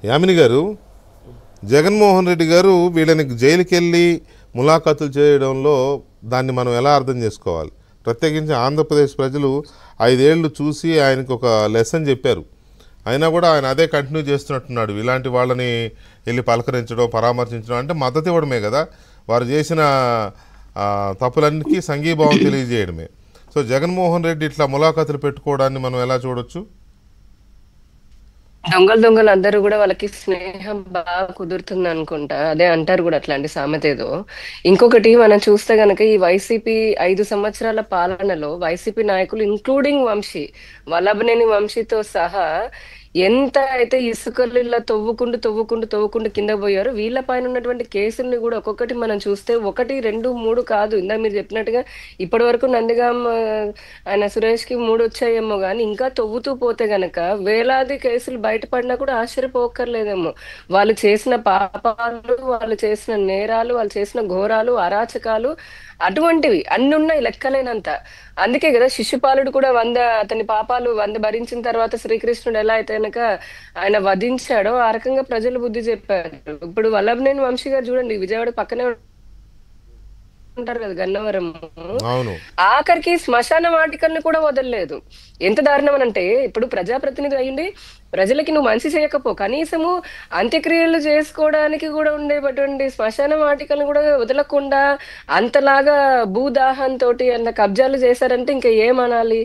యామిని గారు, జగన్మోహన్ రెడ్డి గారు వీళ్ళని జైలుకి వెళ్ళి ములాఖాతులు చేయడంలో దాన్ని మనం ఎలా అర్థం చేసుకోవాలి? ప్రత్యేకించి ఆంధ్రప్రదేశ్ ప్రజలు 5 ఏళ్ళు చూసి ఆయనకు ఒక లెసన్ చెప్పారు. అయినా కూడా ఆయన అదే కంటిన్యూ చేస్తున్నట్టున్నాడు. ఇలాంటి వాళ్ళని వెళ్ళి పలకరించడం, పరామర్శించడం అంటే మద్దతు ఇవ్వడమే కదా, వారు చేసిన తప్పులన్నిటికీ సంఘీభావం తెలియజేయడమే. సో జగన్మోహన్ రెడ్డి ఇట్లా ములాఖాతులు పెట్టుకోవడాన్ని మనం ఎలా చూడొచ్చు? దొంగలు దొంగలు అందరూ కూడా వాళ్ళకి స్నేహం బాగా కుదురుతుంది అనుకుంటా. అదే అంటారు కూడా అట్లాంటి సామెత ఏదో. ఇంకొకటి మనం చూస్తే గనక ఈ వైసీపీ 5 సంవత్సరాల పాలనలో వైసీపీ నాయకులు ఇంక్లూడింగ్ వంశీ, వల్లభనేని వంశీతో సహా ఎంత అయితే ఇసుకల్లో తవ్వుకుంటూ కింద పోయారో, వీళ్ళ పైన ఉన్నటువంటి కేసుల్ని కూడా ఒక్కొక్కటి మనం చూస్తే 1, 2, 3 కాదు. ఇందాక మీరు చెప్పినట్టుగా ఇప్పటి వరకు నందిగాం ఆయన సురేష్ కి 3 వచ్చాయేమో గాని, ఇంకా తవ్వుతూ పోతే గనక వేలాది కేసులు బయటపడినా కూడా ఆశ్చర్యపోక్కర్లేదేమో. వాళ్ళు చేసిన పాపాలు, వాళ్ళు చేసిన నేరాలు, వాళ్ళు చేసిన ఘోరాలు, అరాచకాలు అటువంటివి అన్ని ఉన్నాయి లెక్కలేనంత. అందుకే కదా శిశుపాలుడు కూడా అతని పాపాలు 100 భరించిన తర్వాత శ్రీకృష్ణుడు ఎలా అయితే కనుక ఆయన వధించాడో ఆ రకంగా ప్రజలు బుద్ధి చెప్పారు. ఇప్పుడు వల్లభనేని వంశీ గారు చూడండి, విజయవాడ పక్కనే ఉంటారు కదా, గన్నవరం. అవును. ఆఖరికి శ్మశాన వాటికల్ని కూడా వదలలేదు. ఎంత దారుణం అని అంటే, ఇప్పుడు ప్రజాప్రతినిధి అయ్యింది, ప్రజలకి నువ్వు మంచి చేయకపో, కనీసము అంత్యక్రియలు చేసుకోవడానికి కూడా ఉండేటువంటి శ్మశాన వాటికలను కూడా వదలకుండా అంతలాగా భూదాహంతో అంత కబ్జాలు చేశారంటే ఇంకా ఏమనాలి.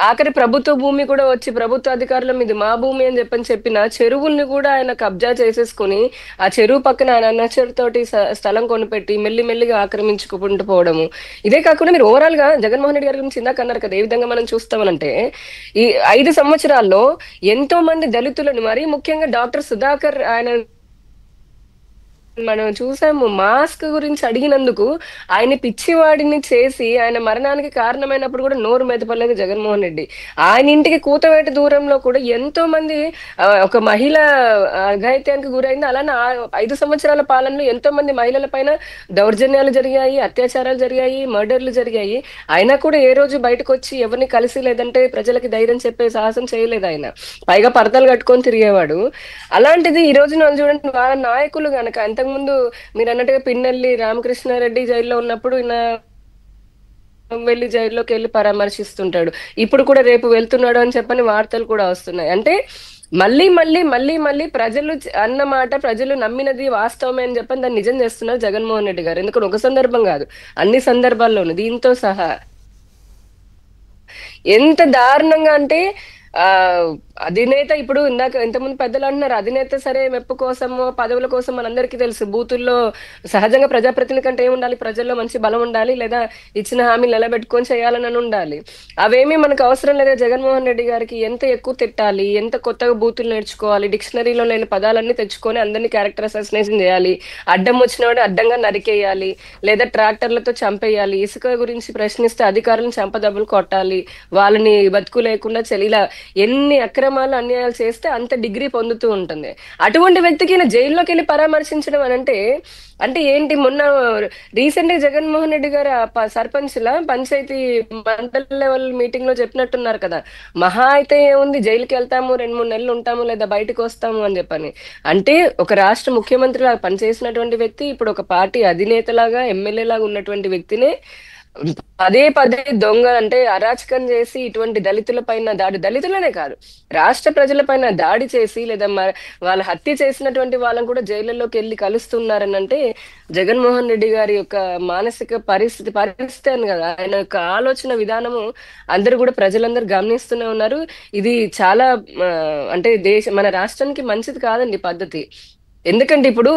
ఆఖరి ప్రభుత్వ భూమి కూడా వచ్చి ప్రభుత్వ అధికారుల మీద మా భూమి అని చెప్పిన చెరువుల్ని కూడా ఆయన కబ్జా చేసేసుకుని ఆ చెరువు పక్కన ఆయన అనచర్ తోటి స్థలం కొనిపెట్టి మెల్లిమెల్లిగా ఆక్రమించుకుంటూ పోవడము. ఇదే కాకుండా మీరు ఓవరాల్ గా జగన్మోహన్ రెడ్డి గారి గురించి ఇందాక అన్నారు కదా, ఏ విధంగా మనం చూస్తామనంటే, ఈ 5 సంవత్సరాల్లో ఎంతో మంది దళితులను, మరీ ముఖ్యంగా డాక్టర్ సుధాకర్, ఆయన మనం చూసాము, మాస్క్ గురించి అడిగినందుకు ఆయన పిచ్చివాడిని చేసి ఆయన మరణానికి కారణమైనప్పుడు కూడా నోరు మెదపలేదు జగన్మోహన్ రెడ్డి. ఆయన ఇంటికి కూతవేట దూరంలో కూడా ఎంతో మంది ఒక మహిళ అఘాయిత్యానికి గురైంది. అలానే 5 సంవత్సరాల పాలనలో ఎంతో మంది మహిళల పైన దౌర్జన్యాలు జరిగాయి, అత్యాచారాలు జరిగాయి, మర్డర్లు జరిగాయి. అయినా కూడా ఏ రోజు బయటకు వచ్చి ఎవరిని కలిసి లేదంటే ప్రజలకి ధైర్యం చెప్పే సాహసం చేయలేదు ఆయన. పైగా పరదాలు కట్టుకొని తిరిగేవాడు. అలాంటిది ఈ రోజు మనం చూడండి, వాళ్ళ నాయకులు గనక అంతకుముందు మీరు అన్నట్టుగా పిన్నెల్లి రామకృష్ణారెడ్డి జైల్లో ఉన్నప్పుడు ఈయన వెళ్ళి జైల్లోకి వెళ్ళి పరామర్శిస్తుంటాడు. ఇప్పుడు కూడా రేపు వెళ్తున్నాడు అని చెప్పని వార్తలు కూడా వస్తున్నాయి. అంటే మళ్ళీ మళ్ళీ మళ్ళీ మళ్ళీ ప్రజలు అన్నమాట, ప్రజలు నమ్మినది వాస్తవమే అని చెప్పని దాన్ని నిజం చేస్తున్నారు జగన్మోహన్ రెడ్డి గారు. ఎందుకంటే ఒక సందర్భం కాదు, అన్ని సందర్భాల్లోనూ దీంతో సహా. ఎంత దారుణంగా అంటే ఆ అధినేత, ఇప్పుడు ఇందాక ఇంతకుముందు పెద్దలు అంటున్నారు, అధినేత సరే మెప్పు కోసమో పదవుల కోసం మనందరికీ తెలుసు, బూతుల్లో సహజంగా ప్రజాప్రతినిధి కంటే ఏముండాలి, ప్రజల్లో మంచి బలం ఉండాలి, లేదా ఇచ్చిన హామీలు నిలబెట్టుకొని చేయాలని ఉండాలి. అవేమీ మనకు అవసరం లేదా. జగన్మోహన్ రెడ్డి గారికి ఎంత ఎక్కువ తిట్టాలి, ఎంత కొత్తగా బూతులు నేర్చుకోవాలి, డిక్షనరీలో లేని పదాలన్నీ తెచ్చుకొని అందరినీ క్యారెక్టర్ అసాసినేషన్ చేయాలి, అడ్డం వచ్చినవాడు అడ్డంగా నరికేయాలి, లేదా ట్రాక్టర్లతో చంపేయాలి, ఇసుక గురించి ప్రశ్నిస్తే అధికారులను చంపదెబ్బలు కొట్టాలి, వాళ్ళని బతుకు లేకుండా ఇలా ఎన్ని అక్రమాలు అన్యాయాలు చేస్తే అంత డిగ్రీ పొందుతూ ఉంటుంది. అటువంటి వ్యక్తికి జైల్లోకి వెళ్ళి పరామర్శించడం అని అంటే ఏంటి? మొన్న రీసెంట్ గా జగన్మోహన్ రెడ్డి గారు సర్పంచ్ల పంచాయతీ మండల లెవెల్ మీటింగ్ లో చెప్పినట్టున్నారు కదా, మహా అయితే ఏముంది, జైలుకి వెళ్తాము, 2-3 నెలలు ఉంటాము, లేదా బయటకు వస్తాము అని చెప్పని. అంటే ఒక రాష్ట్ర ముఖ్యమంత్రిలాగా పనిచేసినటువంటి వ్యక్తి, ఇప్పుడు ఒక పార్టీ అధినేతలాగా ఎమ్మెల్యే లాగా ఉన్నటువంటి వ్యక్తినే పదే పదే దొంగ అంటే అరాచకం చేసి ఇటువంటి దళితుల పైన దాడి, దళితులనే కాదు రాష్ట్ర ప్రజల పైన దాడి చేసి లేదా వాళ్ళ హత్య చేసినటువంటి వాళ్ళని కూడా జైళ్ళలోకి వెళ్ళి కలుస్తున్నారని అంటే, జగన్మోహన్ రెడ్డి గారి యొక్క మానసిక పరిస్థితి అని కదా, ఆయన యొక్క ఆలోచన విధానము అందరూ కూడా ప్రజలందరూ గమనిస్తూనే ఉన్నారు. ఇది చాలా అంటే మన రాష్ట్రానికి మంచిది కాదండి పద్ధతి. ఎందుకంటే ఇప్పుడు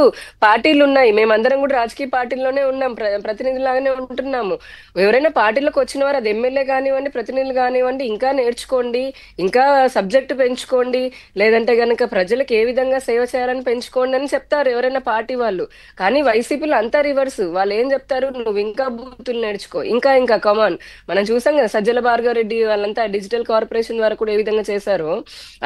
పార్టీలు ఉన్నాయి, మేమందరం కూడా రాజకీయ పార్టీల్లోనే ఉన్నాం, ప్రతినిధులాగానే ఉంటున్నాము. ఎవరైనా పార్టీలకు వచ్చిన వారు, అది ఎమ్మెల్యే కానివ్వండి, ప్రతినిధులు కానివ్వండి, ఇంకా నేర్చుకోండి, ఇంకా సబ్జెక్టు పెంచుకోండి, లేదంటే గనక ప్రజలకు ఏ విధంగా సేవ చేయాలని పెంచుకోండి అని చెప్తారు ఎవరైనా పార్టీ వాళ్ళు. కానీ వైసీపీలో అంతా రివర్స్. వాళ్ళు ఏం చెప్తారు, నువ్వు ఇంకా బూతులు నేర్చుకో, ఇంకా ఇంకా కమాన్. మనం చూసాం కదా సజ్జల భార్గవ రెడ్డి వాళ్ళంతా డిజిటల్ కార్పొరేషన్ వరకు కూడా ఏ విధంగా చేశారో.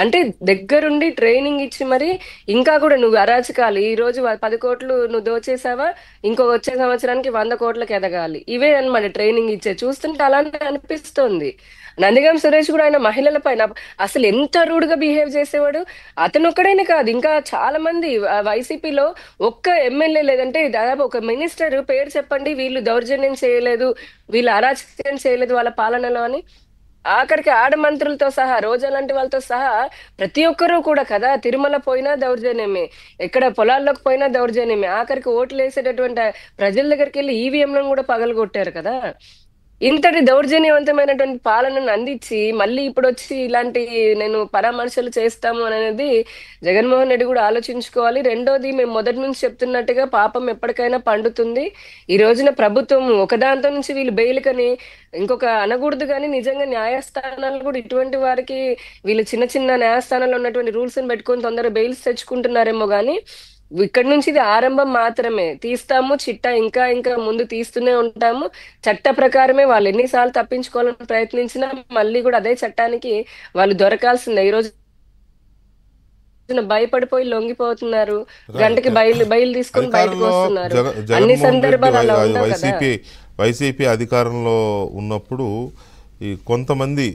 అంటే దగ్గరుండి ట్రైనింగ్ ఇచ్చి మరి ఇంకా కూడా నువ్వు అరాచకాలు, ఈ రోజు 10 కోట్లు నువ్వు దోచేసావా, ఇంకో వచ్చే సంవత్సరానికి 100 కోట్లకు ఎదగాలి, ఇవే అన్నమాట ట్రైనింగ్ ఇచ్చే. చూస్తుంటే అలానే అనిపిస్తుంది. నందిగం సురేష్ కూడా ఆయన మహిళల పైన అసలు ఎంత రూడ్గా బిహేవ్ చేసేవాడు. అతను ఒక్కడైనా కాదు, ఇంకా చాలా మంది వైసీపీలో ఒక్క ఎమ్మెల్యే లేదంటే దాదాపు ఒక మినిస్టర్ పేరు చెప్పండి వీళ్ళు దౌర్జన్యం చేయలేదు, వీళ్ళు అరాచకం చేయలేదు వాళ్ళ పాలనలో అని. ఆఖరికి ఆడ మంత్రులతో సహా, రోజా లాంటి వాళ్ళతో సహా ప్రతి ఒక్కరూ కూడా కదా, తిరుమల పోయినా దౌర్జన్యమే, ఎక్కడ పొలాల్లోకి పోయినా దౌర్జన్యమే, ఆఖరికి ఓట్లు వేసేటటువంటి ప్రజల దగ్గరికి వెళ్ళి ఈవీఎంలను కూడా పగలగొట్టారు కదా. ఇంతటి దౌర్జన్యవంతమైనటువంటి పాలనను అందించి మళ్ళీ ఇప్పుడు వచ్చి ఇలాంటి నేను పరామర్శలు చేస్తాము అనేది జగన్మోహన్ రెడ్డి కూడా ఆలోచించుకోవాలి. రెండోది, మేము మొదటి నుంచి చెప్తున్నట్టుగా పాపం ఎప్పటికైనా పండుతుంది. ఈ రోజున ప్రభుత్వం ఒకదాంతో నుంచి వీళ్ళు బెయిల్కని ఇంకొక అనకూడదు, కానీ నిజంగా న్యాయస్థానాలు కూడా ఇటువంటి వారికి వీళ్ళు చిన్న చిన్న న్యాయస్థానాల్లో ఉన్నటువంటి రూల్స్ ని పెట్టుకొని తొందరగా బెయిల్స్ తెచ్చుకుంటున్నారేమో గానీ ఇక్కడ నుంచి ఇది ఆరంభం మాత్రమే. తీస్తాము చిట్టా, ఇంకా ఇంకా ముందు తీస్తూనే ఉంటాము. చట్ట ప్రకారమే వాళ్ళు ఎన్నిసార్లు తప్పించుకోవాలని ప్రయత్నించినా మళ్ళీ కూడా అదే చట్టానికి వాళ్ళు దొరకాల్సిందే. ఈ రోజు భయపడిపోయి లొంగిపోతున్నారు, గంటకి బయలు తీసుకొని బయటకు అధికారంలో వస్తున్నారు. అన్ని జగన్మోహన్ రెడ్డి సందర్భాలు అలా ఉండవు కదా. వైసీపీ అధికారంలో ఉన్నప్పుడు ఈ కొంతమంది